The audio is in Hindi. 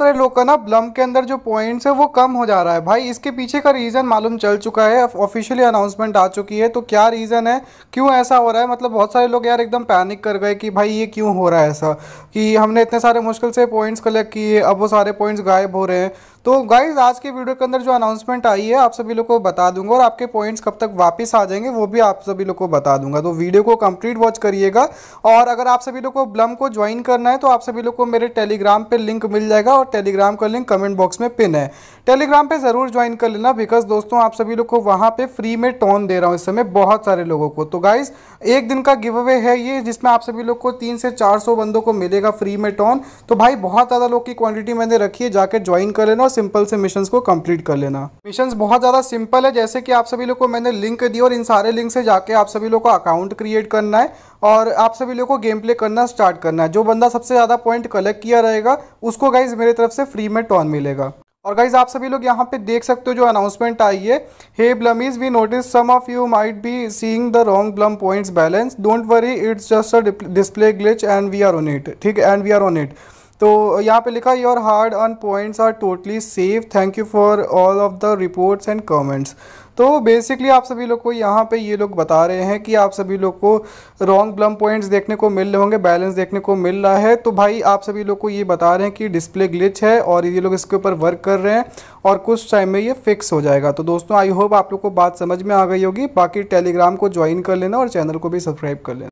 सारे लोग का ना ब्लम के अंदर जो पॉइंट्स है वो कम हो जा रहा है भाई। इसके पीछे का रीज़न मालूम चल चुका है, ऑफिशियली अनाउंसमेंट आ चुकी है। तो क्या रीज़न है, क्यों ऐसा हो रहा है, मतलब बहुत सारे लोग यार एकदम पैनिक कर गए कि भाई ये क्यों हो रहा है ऐसा, कि हमने इतने सारे मुश्किल से पॉइंट्स कलेक्ट किए, अब वो सारे पॉइंट्स गायब हो रहे हैं। तो गाइज आज के वीडियो के अंदर जो अनाउंसमेंट आई है आप सभी लोग को बता दूंगा, और आपके पॉइंट्स कब तक वापस आ जाएंगे वो भी आप सभी लोग को बता दूंगा। तो वीडियो को कंप्लीट वॉच करिएगा। और अगर आप सभी लोग को ब्लम को ज्वाइन करना है तो आप सभी लोग को मेरे टेलीग्राम पे लिंक मिल जाएगा, और टेलीग्राम का लिंक कमेंट बॉक्स में पिन है। टेलीग्राम पे ज़रूर ज्वाइन कर लेना, बिकॉज दोस्तों आप सभी लोग को वहाँ पे फ्री में टोन दे रहा हूँ इस समय बहुत सारे लोगों को। तो गाइज एक दिन का गिव अवे है ये, जिसमें आप सभी लोग को 300 से 400 बंदों को मिलेगा फ्री में टोन। तो भाई बहुत ज़्यादा लोग की क्वांटिटी मैंने रखी है, जाके ज्वाइन कर लेना और सिंपल से मिशंस को कंप्लीट कर लेना। मिशंस बहुत ज़्यादा सिंपल है, जैसे कि आप सभी लोग को मैंने लिंक दिया और इन सारे लिंक से जाके आप सभी लोग को अकाउंट क्रिएट करना है और आप सभी लोग को गेम प्ले करना स्टार्ट करना है। जो बंदा सबसे ज़्यादा पॉइंट कलेक्ट किया रहेगा उसको गाइज मेरी तरफ से फ्री में टोन मिलेगा। और गाइज आप सभी लोग यहाँ पे देख सकते हो जो अनाउंसमेंट आई है, hey Blummies we notice some of you might be seeing the wrong Blum points balance, don't worry it's just a display glitch and we are on it. ठीक है, and we are on it. तो यहाँ पे लिखा your hard earn points are totally safe, thank you for all of the reports and comments. तो बेसिकली आप सभी लोग को यहाँ पे ये लोग बता रहे हैं कि आप सभी लोग को रॉन्ग ब्लम पॉइंट्स देखने को मिल रहे होंगे, बैलेंस देखने को मिल रहा है। तो भाई आप सभी लोग को ये बता रहे हैं कि डिस्प्ले ग्लिच है और ये लोग इसके ऊपर वर्क कर रहे हैं और कुछ टाइम में ये फिक्स हो जाएगा। तो दोस्तों आई होप आप लोग को बात समझ में आ गई होगी। बाकी टेलीग्राम को ज्वाइन कर लेना और चैनल को भी सब्सक्राइब कर लेना।